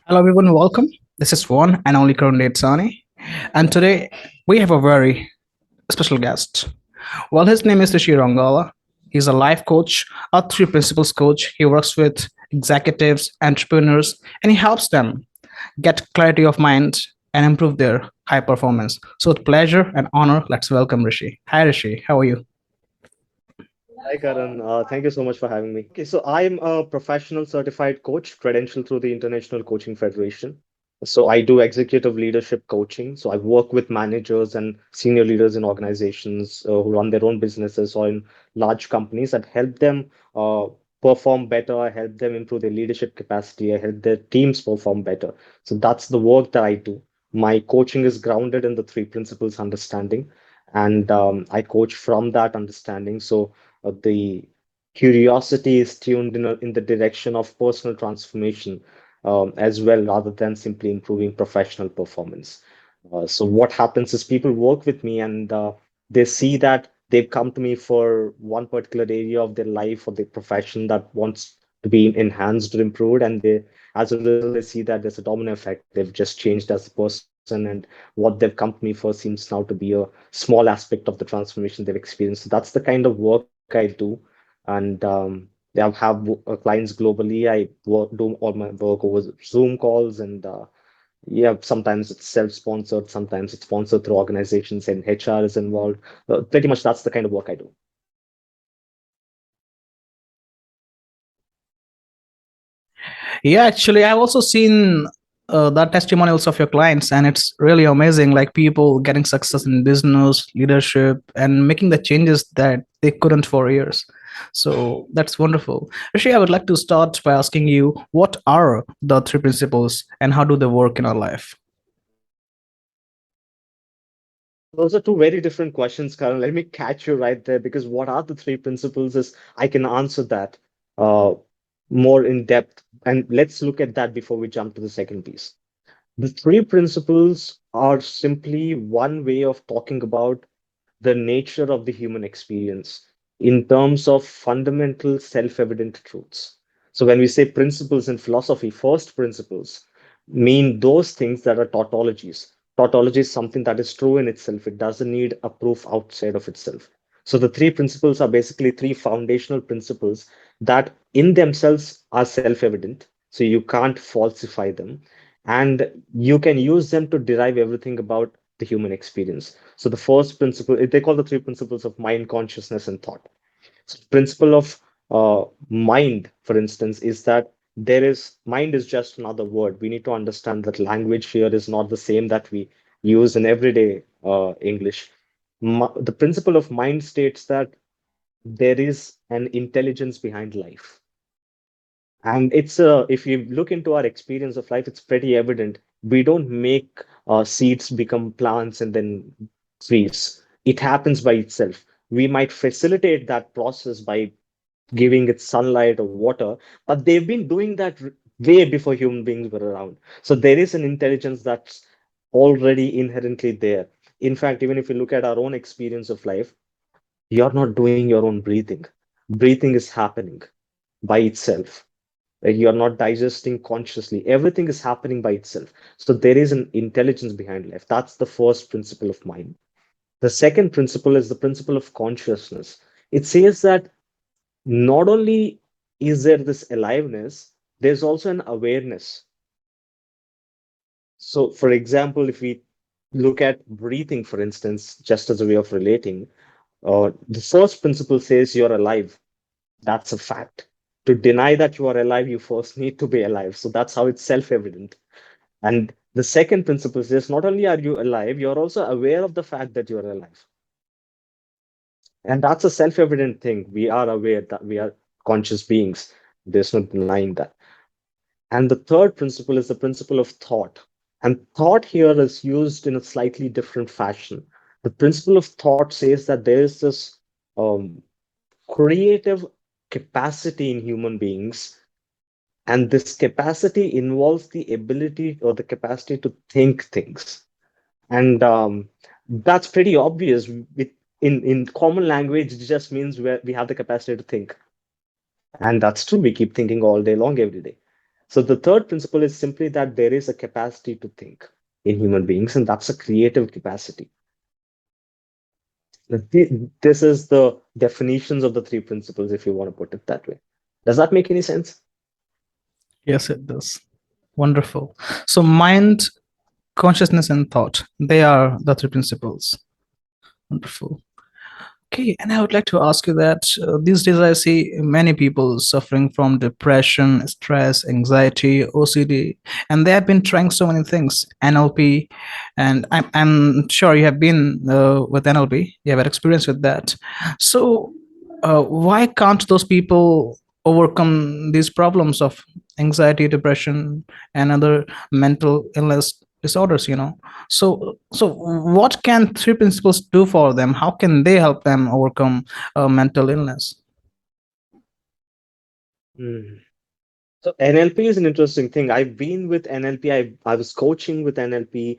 Hello, everyone. Welcome. This is one and only Kurundate Sani, and today we have a very special guest. Well, his name is Rishi Rongala. He's a life coach, a three principles coach. He works with executives, entrepreneurs, and he helps them get clarity of mind and improve their high performance. So, with pleasure and honor, let's welcome Rishi. Hi, Rishi. How are you? Hi, Karan. Thank you so much for having me. Okay, so I'm a professional certified coach, credentialed through the International Coaching Federation. So I do executive leadership coaching. So I work with managers and senior leaders in organizations who run their own businesses or in large companies and help them perform better. I help them improve their leadership capacity. I help their teams perform better. So that's the work that I do. My coaching is grounded in the three principles understanding, and I coach from that understanding. So the curiosity is tuned in the direction of personal transformation as well, rather than simply improving professional performance. So what happens is people work with me and they see that they've come to me for one particular area of their life or their profession that wants to be enhanced or improved, and they, as a result, they see that there's a domino effect. They've just changed as a person, and what they've come to me for seems now to be a small aspect of the transformation they've experienced. So that's the kind of work I do. And I have clients globally. Do all my work over Zoom calls, and yeah, sometimes it's self-sponsored, sometimes it's sponsored through organizations, and HR is involved. Pretty much that's the kind of work I do. Yeah, actually, I've also seen the testimonials of your clients, and it's really amazing. Like people getting success in business, leadership, and making the changes that they couldn't for years. So that's wonderful. Actually, I would like to start by asking you, what are the three principles, and how do they work in our life? Those are two very different questions, Karan. Let me catch you right there, because what are the three principles is I can answer that uh, more in depth. And let's look at that before we jump to the second piece. The three principles are simply one way of talking about the nature of the human experience in terms of fundamental self-evident truths. So when we say principles in philosophy, first principles mean those things that are tautologies. Tautology is something that is true in itself. It doesn't need a proof outside of itself. So the three principles are basically three foundational principles that in themselves are self-evident. So you can't falsify them. And you can use them to derive everything about the human experience. So the first principle, they call the three principles of mind, consciousness, and thought. So principle of mind, for instance, is that there is mind is just another word. We need to understand that language here is not the same that we use in everyday English. The principle of mind states that there is an intelligence behind life. And if you look into our experience of life, it's pretty evident. We don't make seeds become plants and then trees. It happens by itself. We might facilitate that process by giving it sunlight or water, but they've been doing that way before human beings were around. So there is an intelligence that's already inherently there. In fact, even if you look at our own experience of life, you're not doing your own breathing. Breathing is happening by itself. Like you're not digesting consciously. Everything is happening by itself. So there is an intelligence behind life. That's the first principle of mind. The second principle is the principle of consciousness. It says that not only is there this aliveness, there's also an awareness. So, for example, if we look at breathing, for instance, just as a way of relating, the first principle says you're alive. That's a fact. To deny that you are alive, you first need to be alive. So that's how it's self-evident. And the second principle says not only are you alive, you're also aware of the fact that you're alive. And that's a self-evident thing. We are aware that we are conscious beings. There's no denying that. And the third principle is the principle of thought. And thought here is used in a slightly different fashion. The principle of thought says that there is this um, creative capacity in human beings, and this capacity involves the ability or the capacity to think things. And that's pretty obvious. In common language, it just means we have the capacity to think. And that's true. We keep thinking all day long, every day. So the third principle is simply that there is a capacity to think in human beings, and that's a creative capacity. This is the definitions of the three principles, if you want to put it that way. Does that make any sense? Yes, it does. Wonderful. So mind, consciousness, and thought, they are the three principles. Wonderful. Okay, and I would like to ask you that these days I see many people suffering from depression, stress, anxiety, OCD, and they have been trying so many things, NLP, and I'm sure you have been with NLP, you have had experience with that. So, why can't those people overcome these problems of anxiety, depression, and other mental illness disorders? So what can three principles do for them? How can they help them overcome mental illness? Hmm. So NLP is an interesting thing. I've been with NLP. I was coaching with NLP.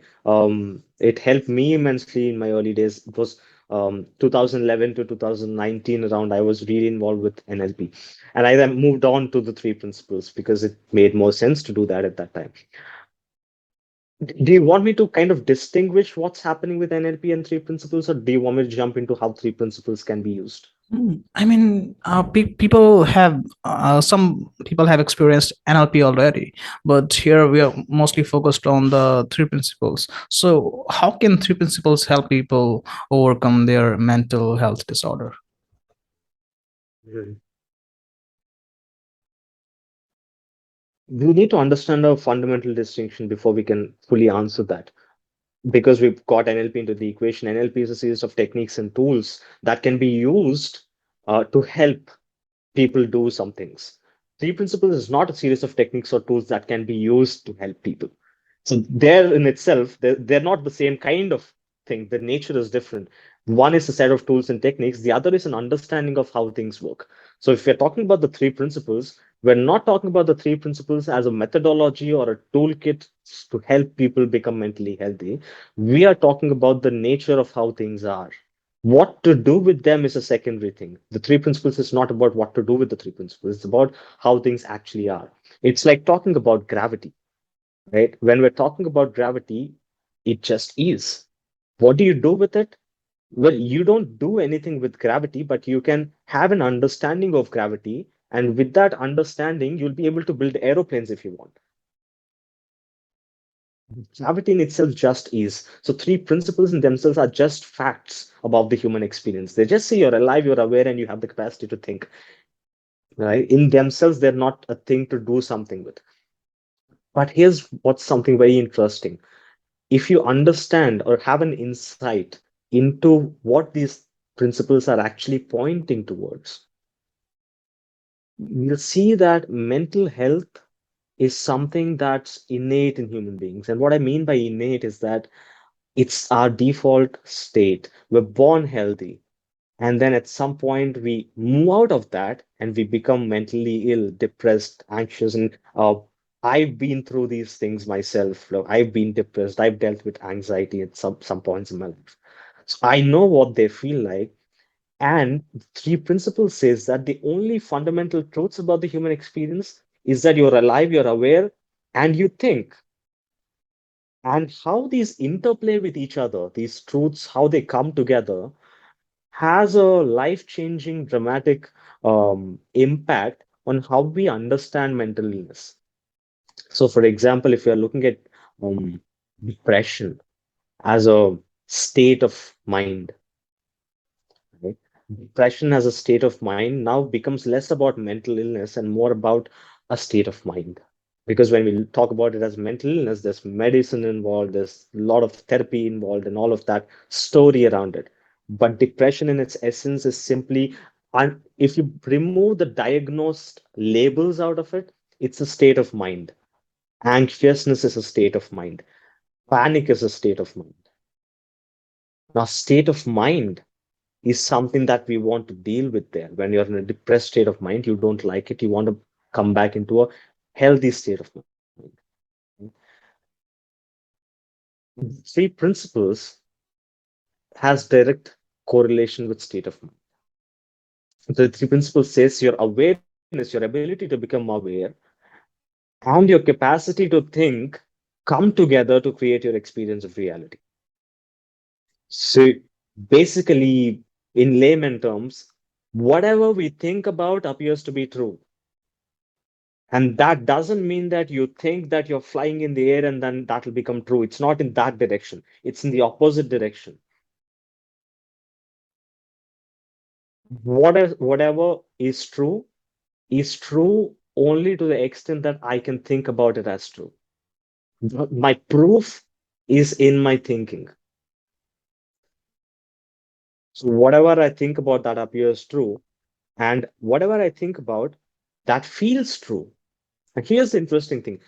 It helped me immensely in my early days. It was 2011 to 2019 around. I was really involved with NLP, and I then moved on to the three principles because it made more sense to do that at that time. Do you want me to kind of distinguish what's happening with NLP and three principles, or do you want me to jump into how three principles can be used? I mean, people have some people have experienced NLP already, but here we are mostly focused on the three principles. So, how can three principles help people overcome their mental health disorder? Mhm. We need to understand a fundamental distinction before we can fully answer that. Because we've got NLP into the equation, NLP is a series of techniques and tools that can be used to help people do some things. Three principles is not a series of techniques or tools that can be used to help people. So there in itself, they're not the same kind of thing. The nature is different. One is a set of tools and techniques. The other is an understanding of how things work. So if we're talking about the three principles, we're not talking about the three principles as a methodology or a toolkit to help people become mentally healthy. We are talking about the nature of how things are. What to do with them is a secondary thing. The three principles is not about what to do with the three principles. It's about how things actually are. It's like talking about gravity, right? When we're talking about gravity, it just is. What do you do with it? Well, you don't do anything with gravity, but you can have an understanding of gravity. And with that understanding, you'll be able to build aeroplanes if you want. Gravity in itself just is. So, three principles in themselves are just facts about the human experience. They just say you're alive, you're aware, and you have the capacity to think. Right? In themselves, they're not a thing to do something with. But here's what's something very interesting. If you understand or have an insight into what these principles are actually pointing towards, you'll see that mental health is something that's innate in human beings. And what I mean by innate is that it's our default state. We're born healthy. And then at some point, we move out of that and we become mentally ill, depressed, anxious. And I've been through these things myself. Look, I've been depressed. I've dealt with anxiety at some points in my life. So I know what they feel like. And three principles says that the only fundamental truths about the human experience is that you're alive, you're aware, and you think. And how these interplay with each other, these truths, how they come together, has a life-changing, dramatic impact on how we understand mental illness. So, for example, if you're looking at depression as a state of mind, right? Depression as a state of mind now becomes less about mental illness and more about a state of mind. Because when we talk about it as mental illness, there's medicine involved, there's a lot of therapy involved, and all of that story around it. But depression in its essence is simply, and if you remove the diagnosed labels out of it, it's a state of mind. Anxiousness is a state of mind. Panic is a state of mind. Now, state of mind is something that we want to deal with there. When you're in a depressed state of mind, you don't like it, you want to come back into a healthy state of mind. Three principles has direct correlation with state of mind. The three principles says your awareness, your ability to become aware, and your capacity to think come together to create your experience of reality. So basically, in layman terms, whatever we think about appears to be true. And that doesn't mean that you think that you're flying in the air and then that will become true. It's not in that direction, it's in the opposite direction. Whatever is true only to the extent that I can think about it as true. My proof is in my thinking. So whatever I think about that appears true, and whatever I think about that feels true. And here's the interesting thing.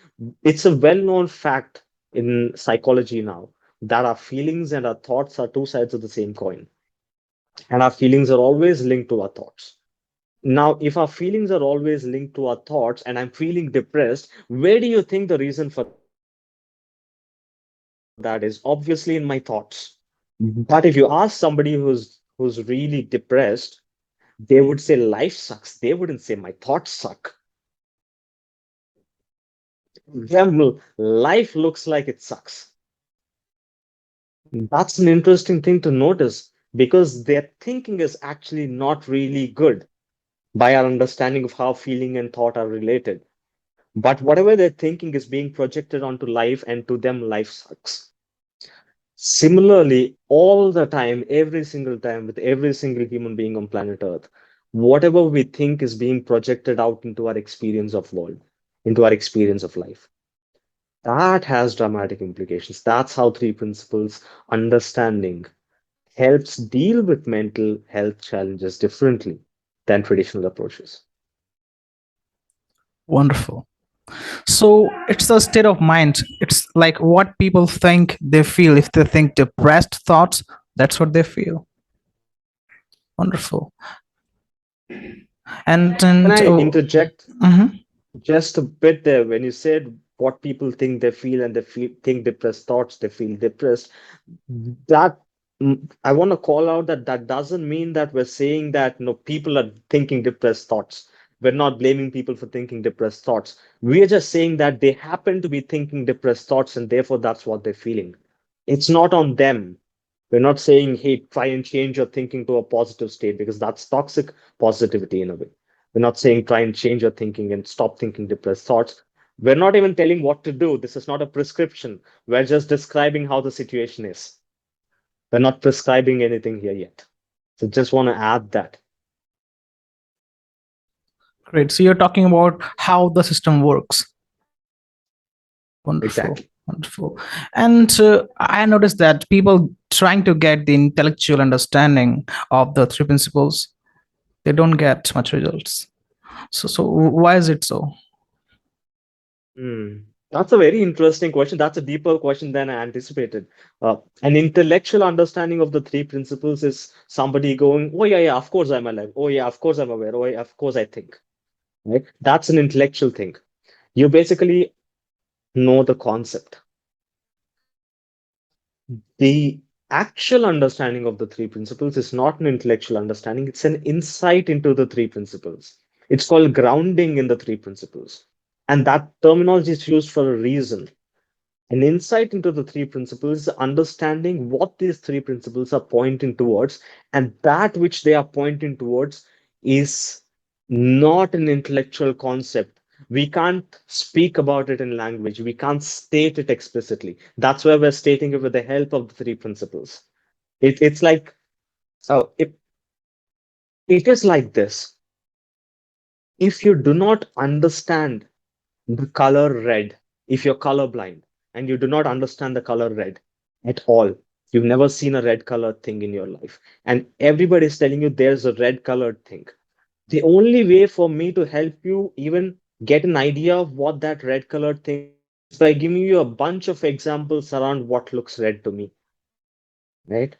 It's a well-known fact in psychology now that our feelings and our thoughts are two sides of the same coin. And our feelings are always linked to our thoughts. Now, if our feelings are always linked to our thoughts and I'm feeling depressed, where do you think the reason for that is? Obviously in my thoughts. But if you ask somebody who's really depressed, they would say life sucks. They wouldn't say my thoughts suck. Them, life looks like it sucks. That's an interesting thing to notice because their thinking is actually not really good by our understanding of how feeling and thought are related. But whatever they're thinking is being projected onto life, and to them, life sucks. Similarly, all the time, every single time, with every single human being on planet Earth, whatever we think is being projected out into our experience of world, into our experience of life. That has dramatic implications. That's how three principles understanding helps deal with mental health challenges differently than traditional approaches. Wonderful. So it's a state of mind. It's like what people think they feel. If they think depressed thoughts, that's what they feel. Wonderful. And Can and I oh, interject mhm. just a bit there? When you said what people think they feel and think depressed thoughts, they feel depressed. That I want to call out that that doesn't mean that we're saying that no people are thinking depressed thoughts. We're not blaming people for thinking depressed thoughts. We're just saying that they happen to be thinking depressed thoughts and therefore that's what they're feeling. It's not on them. We're not saying, hey, try and change your thinking to a positive state because that's toxic positivity in a way. We're not saying try and change your thinking and stop thinking depressed thoughts. We're not even telling what to do. This is not a prescription. We're just describing how the situation is. We're not prescribing anything here yet. So just want to add that. Great. So you're talking about how the system works. Wonderful. Exactly. Wonderful. And I noticed that people trying to get the intellectual understanding of the three principles, they don't get much results. So why is it so? Hmm. That's a very interesting question. That's a deeper question than I anticipated. An intellectual understanding of the three principles is somebody going, "Oh yeah, of course I'm alive. Oh yeah, of course I'm aware. Oh yeah, of course I think." Right? That's an intellectual thing. You basically know the concept. The actual understanding of the three principles is not an intellectual understanding, it's an insight into the three principles. It's called grounding in the three principles. And that terminology is used for a reason. An insight into the three principles is understanding what these three principles are pointing towards, and that which they are pointing towards is not an intellectual concept. We can't speak about it in language, we can't state it explicitly. That's why we're stating it with the help of the three principles. It's like, so it is like this. If you do not understand the color red, if you're colorblind and you do not understand the color red at all, you've never seen a red colored thing in your life, and everybody's telling you there's a red colored thing. The only way for me to help you even get an idea of what that red colored thing is by giving you a bunch of examples around what looks red to me, right?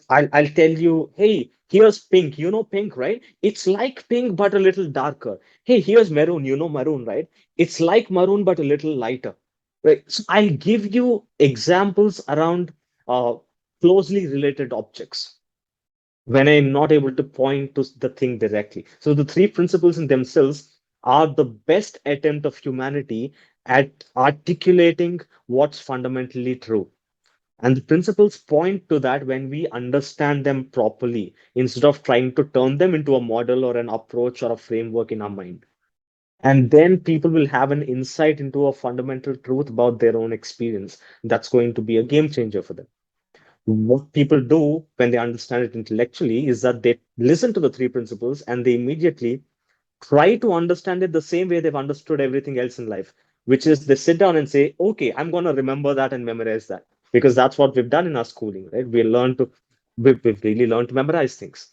I'll tell you, hey, here's pink. You know pink, right? It's like pink, but a little darker. Hey, here's maroon. You know maroon, right? It's like maroon, but a little lighter. Right. So I'll give you examples around uh, closely related objects when I'm not able to point to the thing directly. So the three principles in themselves, are the best attempt of humanity at articulating what's fundamentally true. And the principles point to that when we understand them properly, instead of trying to turn them into a model or an approach or a framework in our mind. And then people will have an insight into a fundamental truth about their own experience. That's going to be a game changer for them. What people do when they understand it intellectually is that they listen to the three principles and they immediately try to understand it the same way they've understood everything else in life, which is they sit down and say, okay, I'm going to remember that and memorize that, because that's what we've done in our schooling, right? We've really learned to memorize things.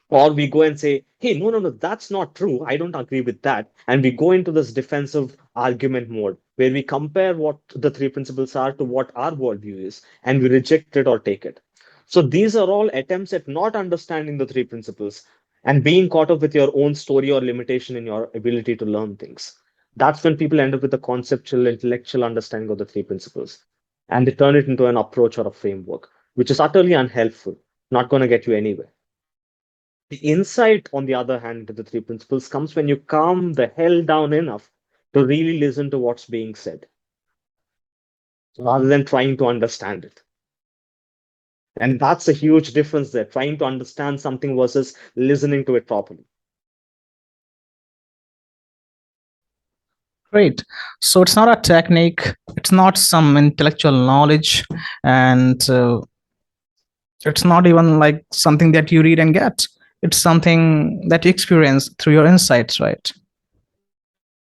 Or we go and say, hey, no, no, no, that's not true. I don't agree with that. And we go into this defensive argument mode where we compare what the three principles are to what our worldview is, and we reject it or take it. So these are all attempts at not understanding the three principles and being caught up with your own story or limitation in your ability to learn things. That's when people end up with a conceptual, intellectual understanding of the three principles. And they turn it into an approach or a framework, which is utterly unhelpful, not going to get you anywhere. The insight, on the other hand, to the three principles comes when you calm the hell down enough to really listen to what's being said rather than trying to understand it. And that's a huge difference there, trying to understand something versus listening to it properly. Great. So it's not a technique, it's not some intellectual knowledge, and it's not even like something that you read and get. It's something that you experience through your insights, right?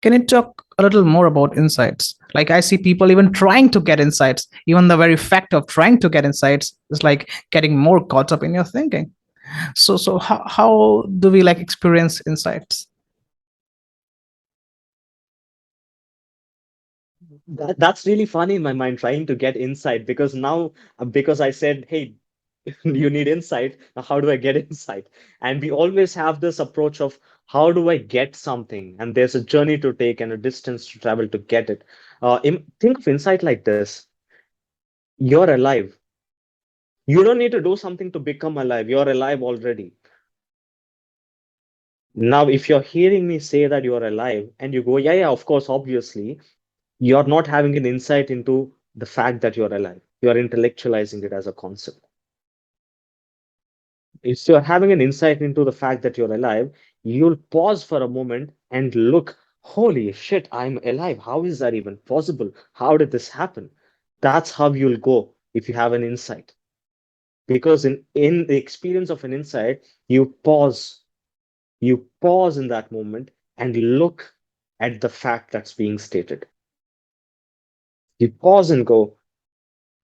Can you talk a little more about insights? Like I see people even trying to get insights, even the very fact of trying to get insights is like getting more caught up in your thinking. So how do we like experience insights? That's really funny in my mind, trying to get insight, because now, because I said, hey, you need insight. Now, how do I get insight? And we always have this approach of how do I get something? And there's a journey to take and a distance to travel to get it. Think of insight like this: you're alive. You don't need to do something to become alive. You're alive already. Now, if you're hearing me say that you're alive and you go, yeah, yeah, of course, obviously, you're not having an insight into the fact that you're alive. You're intellectualizing it as a concept. If you're having an insight into the fact that you're alive, you'll pause for a moment and look, holy shit, I'm alive. How is that even possible? How did this happen? That's how you'll go if you have an insight. Because in the experience of an insight, you pause in that moment and look at the fact that's being stated. You pause and go,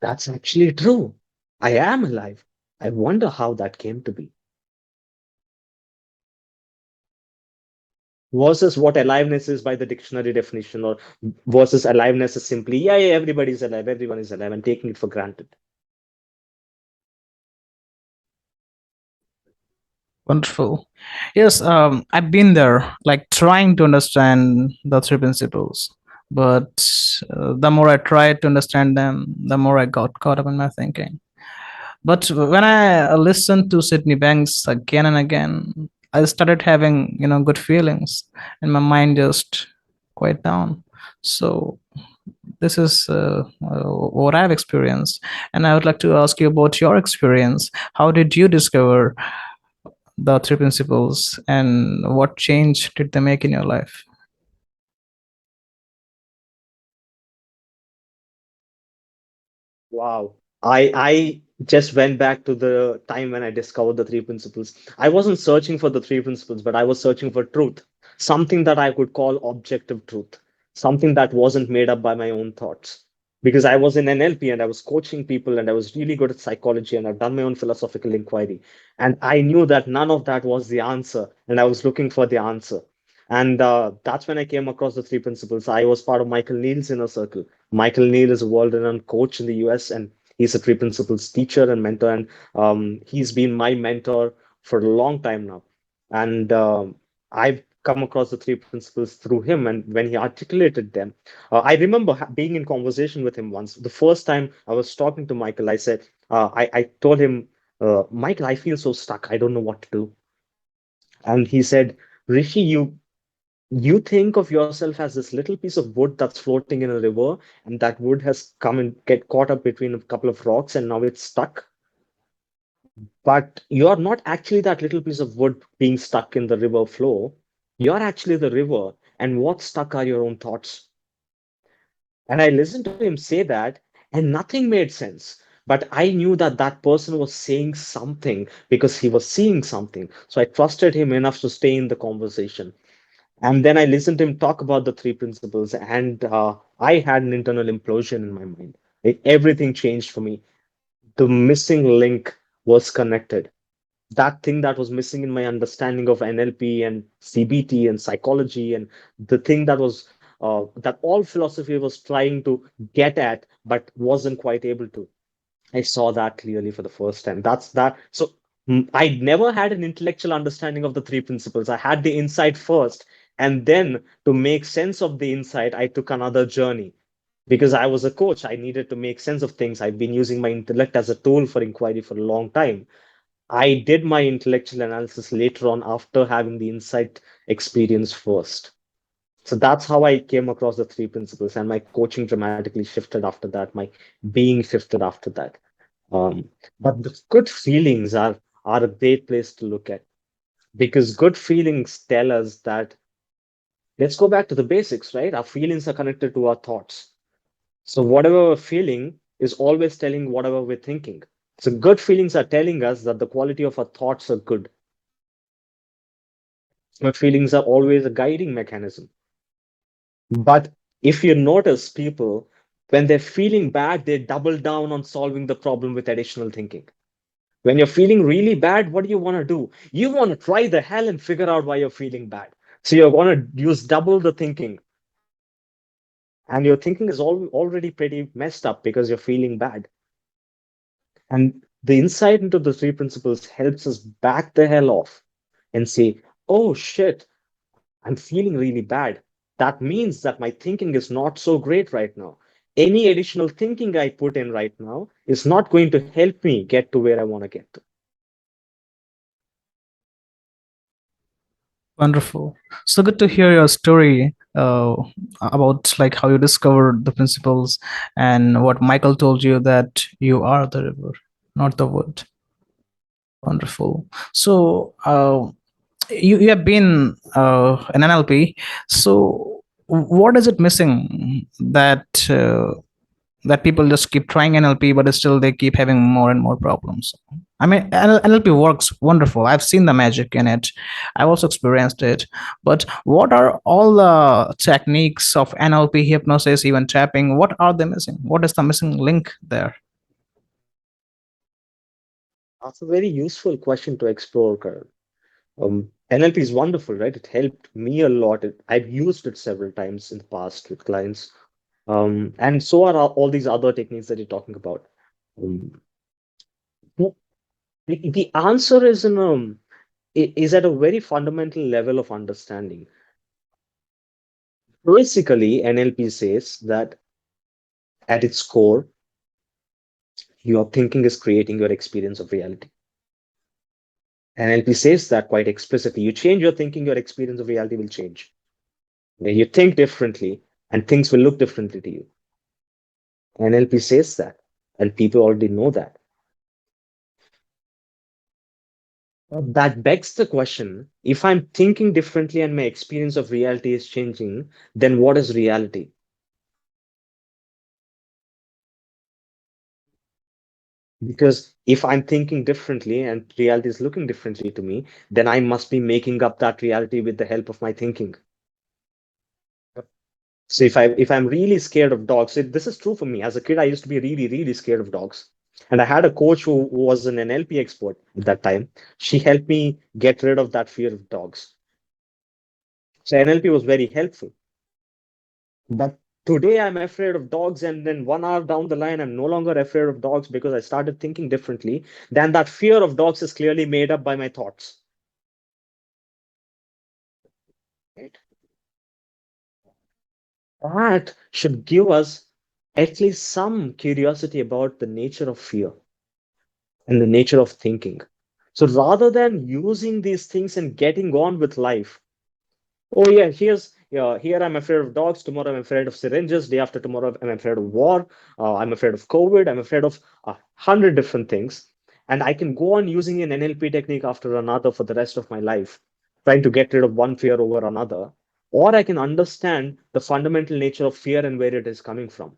that's actually true. I am alive. I wonder how that came to be. Versus what aliveness is by the dictionary definition, or versus aliveness is simply, yeah, yeah, everybody's alive, everyone is alive, and taking it for granted. Wonderful. Yes, I've been there, like trying to understand the three principles, but the more I tried to understand them, the more I got caught up in my thinking. But when I listened to Sydney Banks again and again, I started having, good feelings, and my mind just quiet down. So this is what I've experienced, and I would like to ask you about your experience. How did you discover the three principles, and what change did they make in your life? Wow. I just went back to the time when I discovered the three principles. I wasn't searching for the three principles, but I was searching for truth, something that I could call objective truth, something that wasn't made up by my own thoughts. Because I was in NLP and I was coaching people and I was really good at psychology and I've done my own philosophical inquiry. And I knew that none of that was the answer. And I was looking for the answer. And that's when I came across the three principles. I was part of Michael Neal's inner circle. Michael Neal is a world-renowned coach in the US, and he's a three principles teacher and mentor. And he's been my mentor for a long time now. And I've come across the three principles through him. And when he articulated them, I remember being in conversation with him once. The first time I was talking to Michael, I said, I told him, Michael, I feel so stuck. I don't know what to do. And he said, Rishi, You think of yourself as this little piece of wood that's floating in a river, and that wood has come and get caught up between a couple of rocks, and now it's stuck. But you're not actually that little piece of wood being stuck in the river flow. You're actually the river, and what's stuck are your own thoughts. And I listened to him say that, and nothing made sense. But I knew that that person was saying something because he was seeing something. So I trusted him enough to stay in the conversation. And then I listened to him talk about the three principles, and I had an internal implosion in my mind. Everything changed for me. The missing link was connected. That thing that was missing in my understanding of NLP and CBT and psychology, and the thing that was that all philosophy was trying to get at but wasn't quite able to. I saw that clearly for the first time. That's that. So I never had an intellectual understanding of the three principles. I had the insight first, and then to make sense of the insight, I took another journey. Because I was a coach, I needed to make sense of things. I've been using my intellect as a tool for inquiry for a long time. I did my intellectual analysis later on after having the insight experience first. So that's how I came across the three principles, and my coaching dramatically shifted after that. My being shifted after that. Um, but the good feelings are a great place to look at, because good feelings tell us that, let's go back to the basics, right? Our feelings are connected to our thoughts. So whatever we're feeling is always telling whatever we're thinking. So good feelings are telling us that the quality of our thoughts are good. But feelings are always a guiding mechanism. But if you notice people, when they're feeling bad, they double down on solving the problem with additional thinking. When you're feeling really bad, what do you want to do? You want to try the hell and figure out why you're feeling bad. So you're going to use double the thinking. And your thinking is already pretty messed up because you're feeling bad. And the insight into the three principles helps us back the hell off and say, oh shit, I'm feeling really bad. That means that my thinking is not so great right now. Any additional thinking I put in right now is not going to help me get to where I want to get to. Wonderful. So good to hear your story about like how you discovered the principles and what Michael told you that you are the river, not the wood. Wonderful. So you have been an NLP. So what is it missing that that people just keep trying NLP, but still they keep having more and more problems? I mean, NLP works wonderful. I've seen the magic in it. I've also experienced it. But what are all the techniques of NLP, hypnosis, even tapping? What are they missing? What is the missing link there? That's a very useful question to explore, Karan. NLP is wonderful, right? It helped me a lot. I've used it several times in the past with clients. And so are all these other techniques that you're talking about. Um, the the answer is is at a very fundamental level of understanding. Basically, NLP says that at its core, your thinking is creating your experience of reality. NLP says that quite explicitly. You change your thinking, your experience of reality will change. When you think differently, and things will look differently to you. NLP says that, and people already know that. That begs the question, if I'm thinking differently and my experience of reality is changing, then what is reality? Because if I'm thinking differently and reality is looking differently to me, then I must be making up that reality with the help of my thinking. So if I'm really scared of dogs, this is true for me. As a kid, I used to be really, really scared of dogs. And I had a coach who was an NLP expert at that time. She helped me get rid of that fear of dogs. So NLP was very helpful. But today I'm afraid of dogs, and then 1 hour down the line, I'm no longer afraid of dogs because I started thinking differently. Then that fear of dogs is clearly made up by my thoughts. Right? That should give us at least some curiosity about the nature of fear and the nature of thinking. So rather than using these things and getting on with life, Oh yeah, here I'm afraid of dogs. Tomorrow I'm afraid of syringes. Day after tomorrow I'm afraid of war. I'm afraid of COVID. I'm afraid of 100 different things, and I can go on using an NLP technique after another for the rest of my life, trying to get rid of one fear over another, or I can understand the fundamental nature of fear and where it is coming from.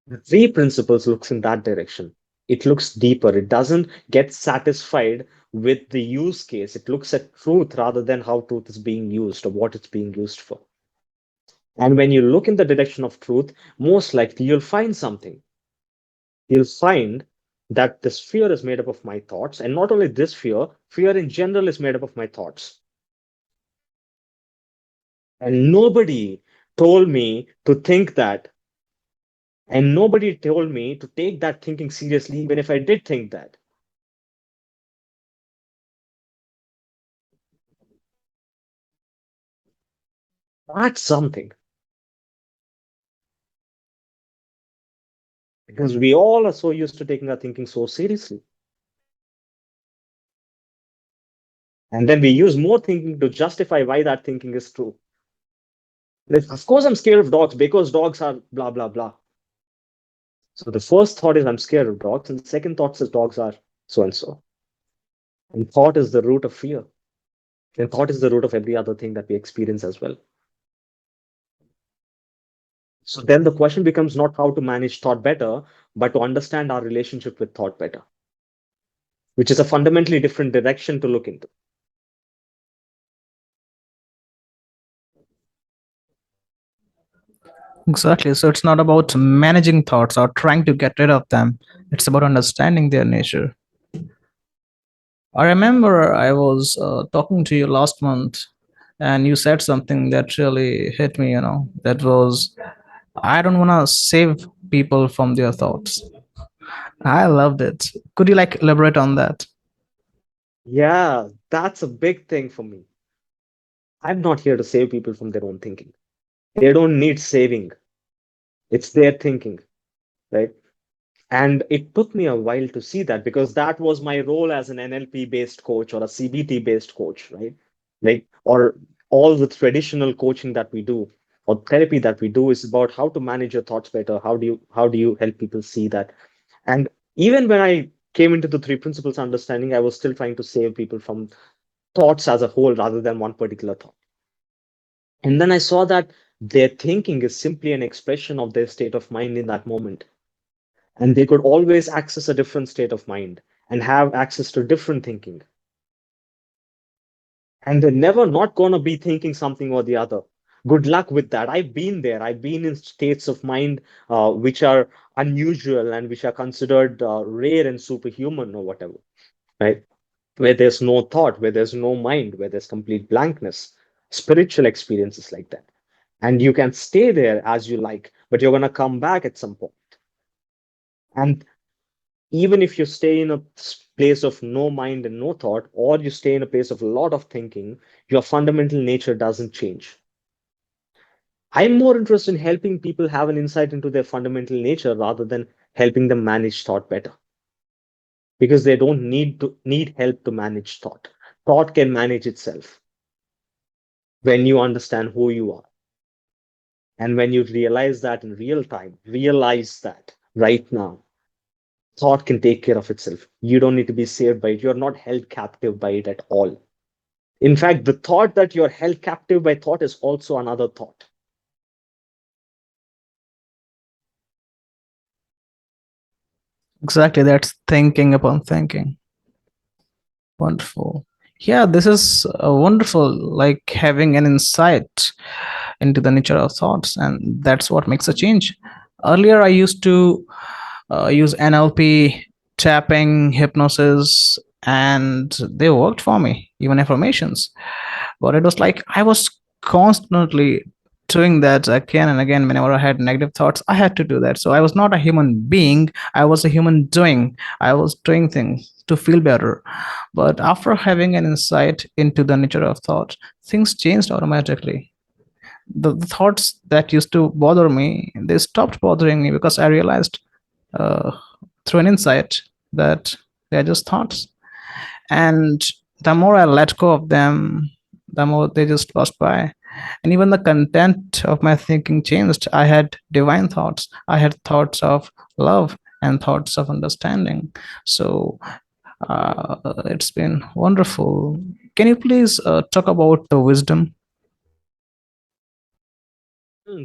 The three principles looks in that direction. It looks deeper. It doesn't get satisfied with the use case. It looks at truth rather than how truth is being used or what it's being used for. And when you look in the direction of truth, most likely you'll find something. You'll find that this fear is made up of my thoughts. And not only this fear, fear in general is made up of my thoughts. And nobody told me to think that. And nobody told me to take that thinking seriously, even if I did think that. That's something. Because we all are so used to taking our thinking so seriously. And then we use more thinking to justify why that thinking is true. Like, of course, I'm scared of dogs because dogs are blah, blah, blah. So the first thought is I'm scared of dogs, and the second thought is dogs are so and so. And thought is the root of fear. And thought is the root of every other thing that we experience as well. So then the question becomes not how to manage thought better, but to understand our relationship with thought better, which is a fundamentally different direction to look into. Exactly. So it's not about managing thoughts or trying to get rid of them. It's about understanding their nature. I remember I was talking to you last month, and you said something that really hit me. That was, I don't want to save people from their thoughts. I loved it. Could you like elaborate on that? Yeah, that's a big thing for me. I'm not here to save people from their own thinking. They don't need saving. It's their thinking, right? And it took me a while to see that because that was my role as an NLP based coach or a CBT based coach, right? Like, or all the traditional coaching that we do or therapy that we do is about how to manage your thoughts better. How do you help people see that? And even when I came into the three principles understanding, I was still trying to save people from thoughts as a whole rather than one particular thought. And then I saw that their thinking is simply an expression of their state of mind in that moment. And they could always access a different state of mind and have access to different thinking. And they're never not going to be thinking something or the other. Good luck with that. I've been there. I've been in states of mind which are unusual and which are considered rare and superhuman or whatever, right? Where there's no thought, where there's no mind, where there's complete blankness, spiritual experiences like that. And you can stay there as you like, but you're going to come back at some point. And even if you stay in a place of no mind and no thought, or you stay in a place of a lot of thinking, your fundamental nature doesn't change. I'm more interested in helping people have an insight into their fundamental nature rather than helping them manage thought better, because they don't need help to manage thought. Thought can manage itself when you understand who you are. And when you realize that in real time, realize that right now, thought can take care of itself. You don't need to be saved by it. You're not held captive by it at all. In fact, the thought that you're held captive by thought is also another thought. Exactly. That's thinking upon thinking. Wonderful. Yeah, this is wonderful, like having an insight into the nature of thoughts, and that's what makes a change. Earlier, I used to use NLP, tapping, hypnosis, and they worked for me, even affirmations. But it was like I was constantly doing that again and again. Whenever I had negative thoughts, I had to do that. So I was not a human being, I was a human doing. I was doing things to feel better. But after having an insight into the nature of thought, things changed automatically. The thoughts that used to bother me, they stopped bothering me because I realized uh, through an insight that they're just thoughts. And the more I let go of them, the more they just passed by. And even the content of my thinking changed. I had divine thoughts, I had thoughts of love and thoughts of understanding. So it's been wonderful. Can you please talk about the wisdom?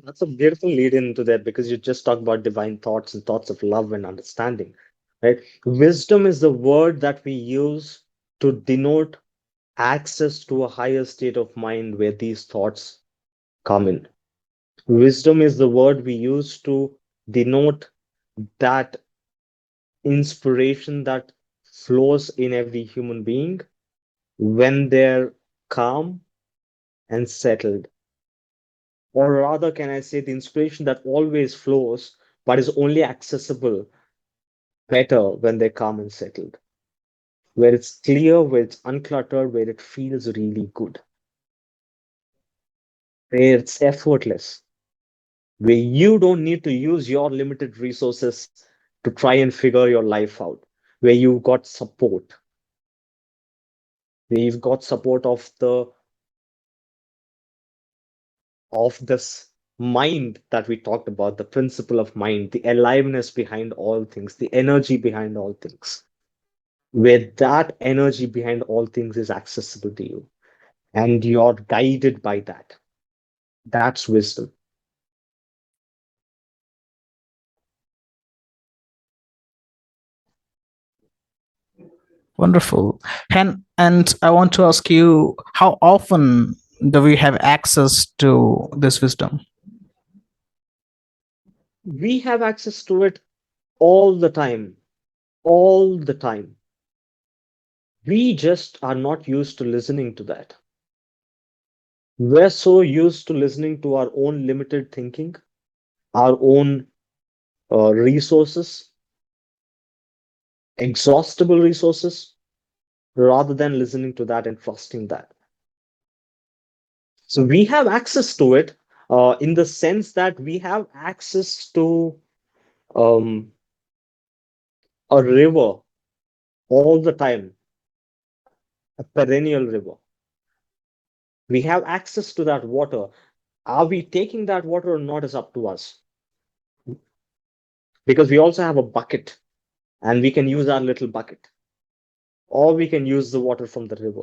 That's a beautiful lead into that because you just talked about divine thoughts and thoughts of love and understanding, right? Wisdom is the word that we use to denote access to a higher state of mind where these thoughts come in. Wisdom is the word we use to denote that inspiration that flows in every human being when they're calm and settled. Or rather, can I say the inspiration that always flows but is only accessible better when they're calm and settled, where it's clear, where it's uncluttered, where it feels really good, where it's effortless, where you don't need to use your limited resources to try and figure your life out, where you've got support, where you've got support of this mind that we talked about, the principle of mind, the aliveness behind all things, the energy behind all things, where that energy behind all things is accessible to you and you're guided by that. That's wisdom. Wonderful. And I want to ask you, how often do we have access to this wisdom? We have access to it all the time, all the time. We just are not used to listening to that. We're so used to listening to our own limited thinking, our own resources, exhaustible resources, rather than listening to that and trusting that. So we have access to it in the sense that we have access to um, a river all the time, a perennial river. We have access to that water. Are we taking that water or not is up to us. Because we also have a bucket and we can use our little bucket, or we can use the water from the river.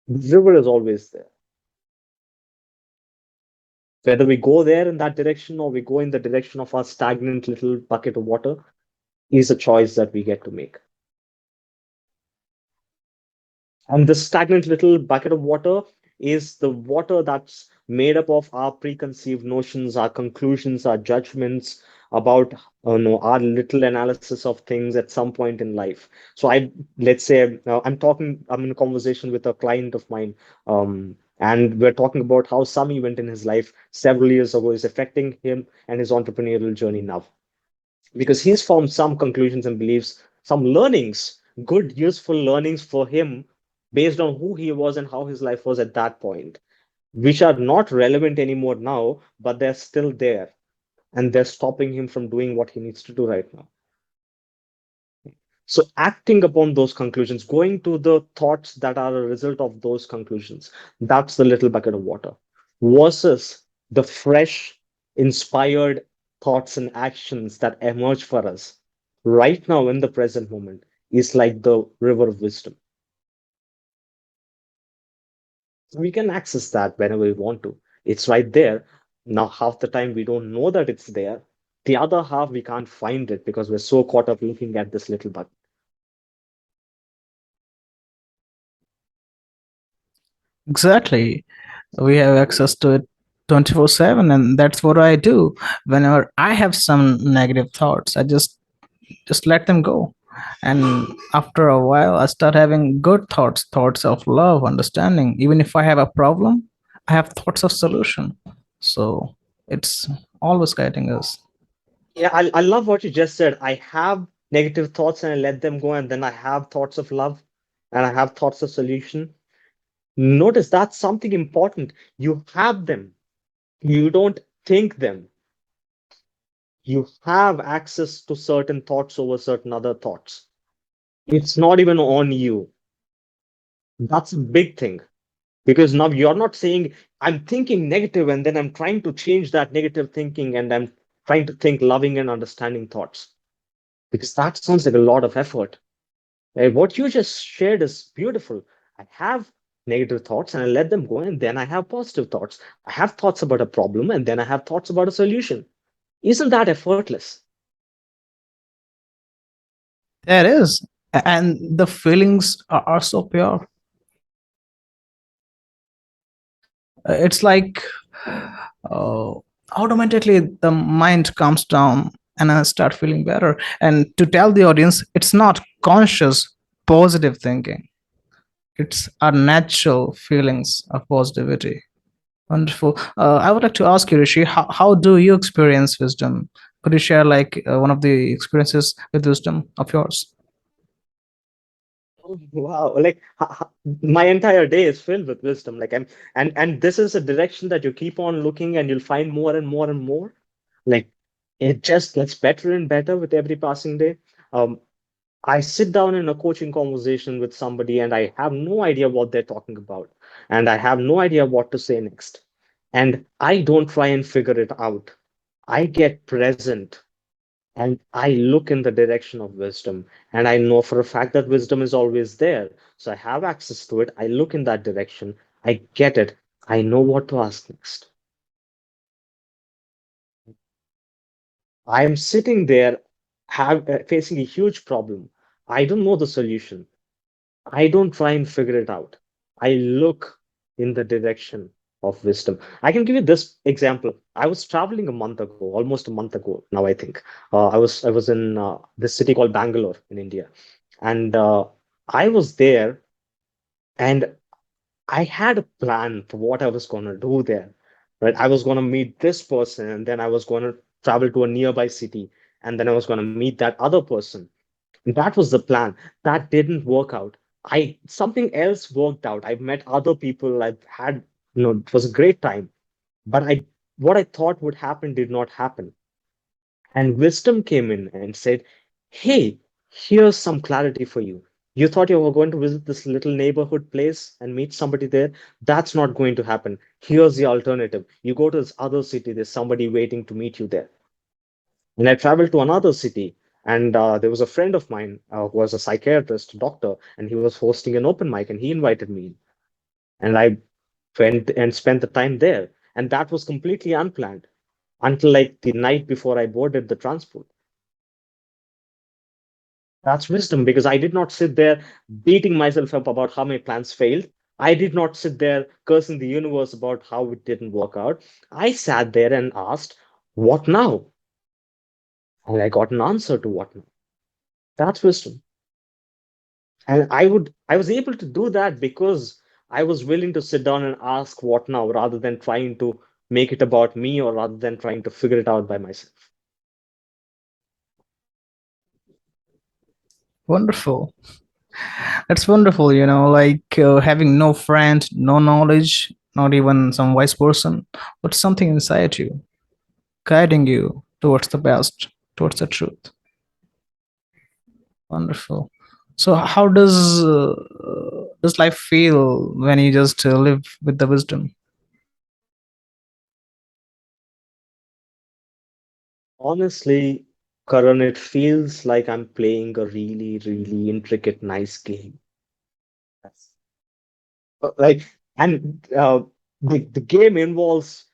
The river is always there. Whether we go there in that direction or we go in the direction of our stagnant little bucket of water is a choice that we get to make. And this stagnant little bucket of water is the water that's made up of our preconceived notions, our conclusions, our judgments about our little analysis of things at some point in life. So let's say I'm in a conversation with a client of mine, and we're talking about how some event in his life several years ago is affecting him and his entrepreneurial journey now, because he's formed some conclusions and beliefs, some learnings, good, useful learnings for him based on who he was and how his life was at that point, which are not relevant anymore now, but they're still there and they're stopping him from doing what he needs to do right now. So, acting upon those conclusions, going to the thoughts that are a result of those conclusions, that's the little bucket of water versus the fresh, inspired thoughts and actions that emerge for us right now in the present moment is like the river of wisdom. We can access that whenever we want to. It's right there. Now, half the time we don't know that it's there. The other half we can't find it because we're so caught up looking at this little bucket. Exactly. We have access to it 24/7, and that's what I do. Whenever I have some negative thoughts, I just let them go. And after a while, I start having good thoughts, thoughts of love, understanding. Even if I have a problem, I have thoughts of solution. So it's always guiding us. Yeah, I love what you just said. I have negative thoughts and I let them go, and then I have thoughts of love and I have thoughts of solution. Notice that's something important. You have them, you don't think them. You have access to certain thoughts over certain other thoughts. It's not even on you. That's a big thing. Because now you're not saying I'm thinking negative and then I'm trying to change that negative thinking and I'm trying to think loving and understanding thoughts, because that sounds like a lot of effort. What you just shared is beautiful. I have negative thoughts and I let them go, and then I have positive thoughts. I have thoughts about a problem and then I have thoughts about a solution. Isn't that effortless? There is, and the feelings are so pure. It's like uh, automatically the mind calms down and I start feeling better. And to tell the audience, it's not conscious positive thinking, it's our natural feelings of positivity. Wonderful. I would like to ask you, Rishi, how do you experience wisdom? Could you share like one of the experiences with wisdom of yours? Oh, wow, like my entire day is filled with wisdom. Like and this is a direction that you keep on looking and you'll find more and more and more. Like it just gets better and better with every passing day. Um, I sit down in a coaching conversation with somebody and I have no idea what they're talking about. And I have no idea what to say next. And I don't try and figure it out. I get present and I look in the direction of wisdom. And I know for a fact that wisdom is always there. So I have access to it. I look in that direction. I get it. I know what to ask next. I am sitting there facing a huge problem. I don't know the solution. I don't try and figure it out. I look in the direction of wisdom. I can give you this example. I was traveling a month ago, almost a month ago now, I think. I was in this city called Bangalore in India, and I was there, and I had a plan for what I was going to do there. Right, I was going to meet this person, and then I was going to travel to a nearby city, and then I was going to meet that other person. That was the plan. That didn't work out. I Something else worked out. I've met other people. I've had, it was a great time. But I what I thought would happen did not happen. And wisdom came in and said, "Hey, here's some clarity for you. You thought you were going to visit this little neighborhood place and meet somebody there. That's not going to happen. Here's the alternative. You go to this other city, there's somebody waiting to meet you there." And I traveled to another city, and there was a friend of mine who was a psychiatrist, doctor, and he was hosting an open mic, and he invited me in. And I went and spent the time there. And that was completely unplanned until like the night before I boarded the transport. That's wisdom, because I did not sit there beating myself up about how my plans failed. I did not sit there cursing the universe about how it didn't work out. I sat there and asked, "What now?" And I got an answer to what now. That's wisdom. And I was able to do that because I was willing to sit down and ask what now, rather than trying to make it about me, or rather than trying to figure it out by myself. Wonderful. That's wonderful, like having no friend, no knowledge, not even some wise person, but something inside you guiding you towards the best, towards the truth. Wonderful. So, how does life feel when you just live with the wisdom? Honestly, Karan, it feels like I'm playing a really, really intricate, nice game. That's- Like, and the game involves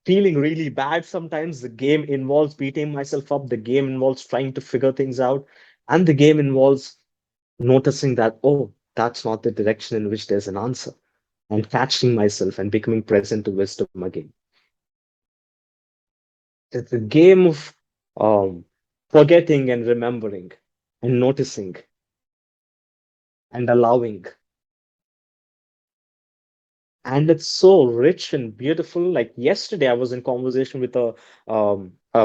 feeling really bad sometimes. The game involves beating myself up. The game involves trying to figure things out. And the game involves noticing that, oh, that's not the direction in which there's an answer, and catching myself and becoming present to wisdom again. It's a game of um, forgetting and remembering and noticing and allowing. And it's so rich and beautiful. Like yesterday, I was in conversation with a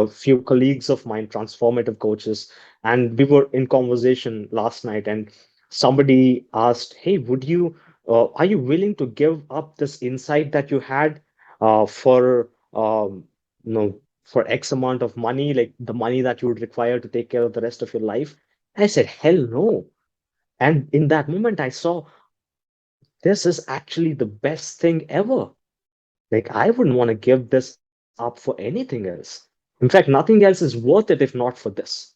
few colleagues of mine, transformative coaches, and we were in conversation last night, and somebody asked, "Hey, are you willing to give up this insight that you had for for X amount of money, like the money that you would require to take care of the rest of your life?" I said, "Hell no." And in that moment, I saw this is actually the best thing ever. Like, I wouldn't want to give this up for anything else. In fact, nothing else is worth it if not for this.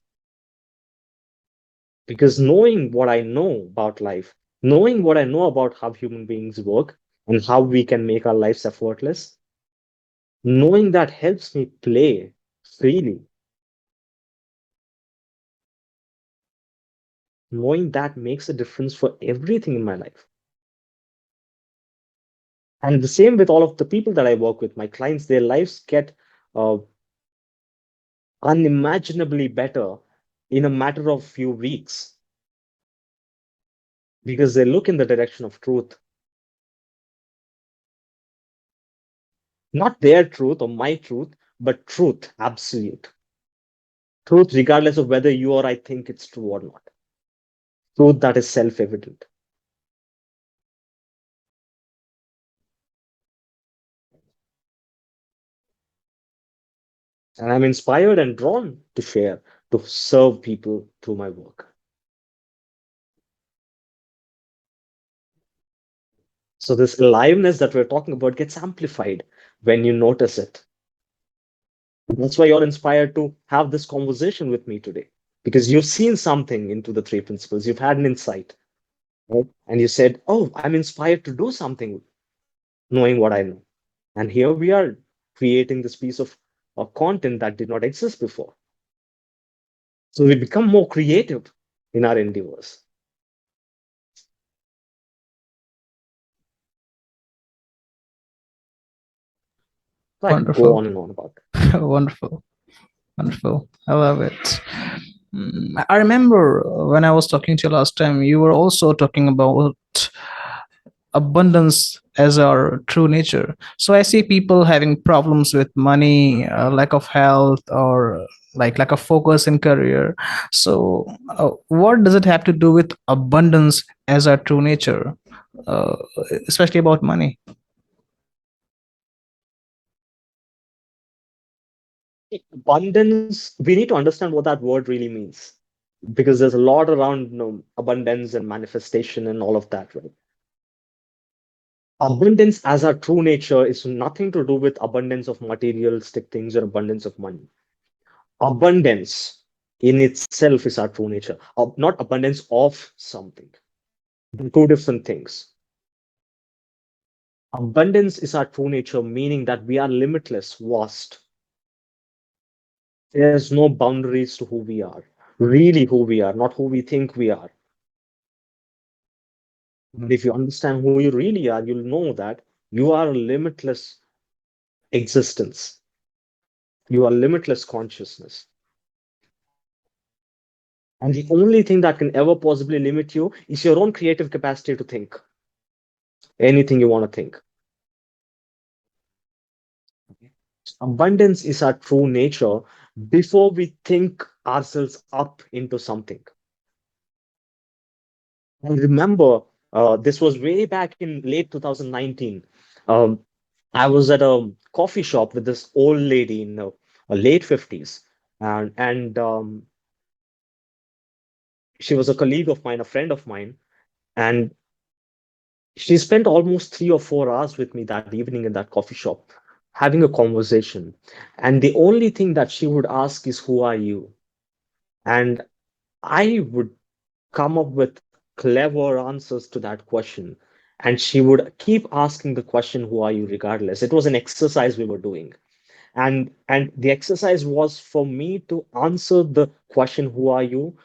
Because knowing what I know about life, knowing what I know about how human beings work and how we can make our lives effortless, knowing that helps me play freely, knowing that makes a difference for everything in my life. And the same with all of the people that I work with, my clients, their lives get uh, unimaginably better in a matter of few weeks because they look in the direction of truth, not their truth or my truth, but truth, absolute truth, regardless of whether you or I think it's true or not. Truth that is self evident. And I'm inspired and drawn to share, to serve people through my work. So, this aliveness that we're talking about gets amplified when you notice it. That's why you're inspired to have this conversation with me today, because you've seen something into the three principles, you've had an insight, right? And you said, oh, I'm inspired to do something knowing what I know. And here we are creating this piece of content that did not exist before. So we become more creative in our endeavors. So I could go Wonderful. on and on about it. Wonderful. Wonderful. I love it. I remember when I was talking to you last time, you were also talking about abundance as our true nature. So I see people having problems with money, lack of health, or like lack of focus in career. So, what does it have to do with abundance as our true nature, uh, especially about money? Abundance, we need to understand what that word really means because there's a lot around abundance and manifestation and all of that, right? Abundance as our true nature is nothing to do with abundance of materialistic things or abundance of money. Abundance in itself is our true nature, not abundance of something. They're two different things. Abundance is our true nature, meaning that we are limitless, vast. There's no boundaries to who we are, really who we are, not who we think we are. But if you understand who you really are, you'll know that you are a limitless existence. You are limitless consciousness. And the only thing that can ever possibly limit you is your own creative capacity to think anything you want to think. Abundance is our true nature before we think ourselves up into something. I remember this was way back in late 2019. Um, I was at a coffee shop with this old lady in her late 50s. And she was a colleague of mine, a friend of mine. And she spent almost 3 or 4 hours with me that evening in that coffee shop, having a conversation. And the only thing that she would ask is, who are you? And I would come up with clever answers to that question. And she would keep asking the question, who are you, regardless. It was an exercise we were doing. And the exercise was for me to answer the question, who are you,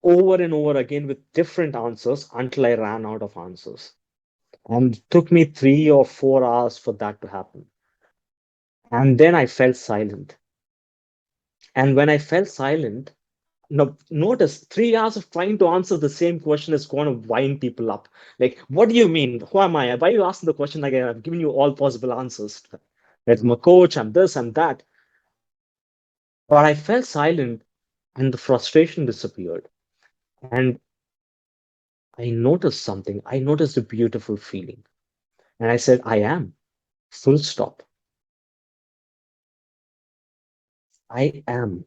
over and over again with different answers until I ran out of answers. And it took me 3 or 4 hours for that to happen. And then I felt silent. And when I felt silent, no, notice 3 hours of trying to answer the same question is going to wind people up. Like, what do you mean? Who am I? Why are you asking the question again? I've given you all possible answers. That I'm a coach, I'm this, I'm that. But I felt silent and the frustration disappeared. And I noticed something. I noticed a beautiful feeling. And I said, I am. Full stop. I am.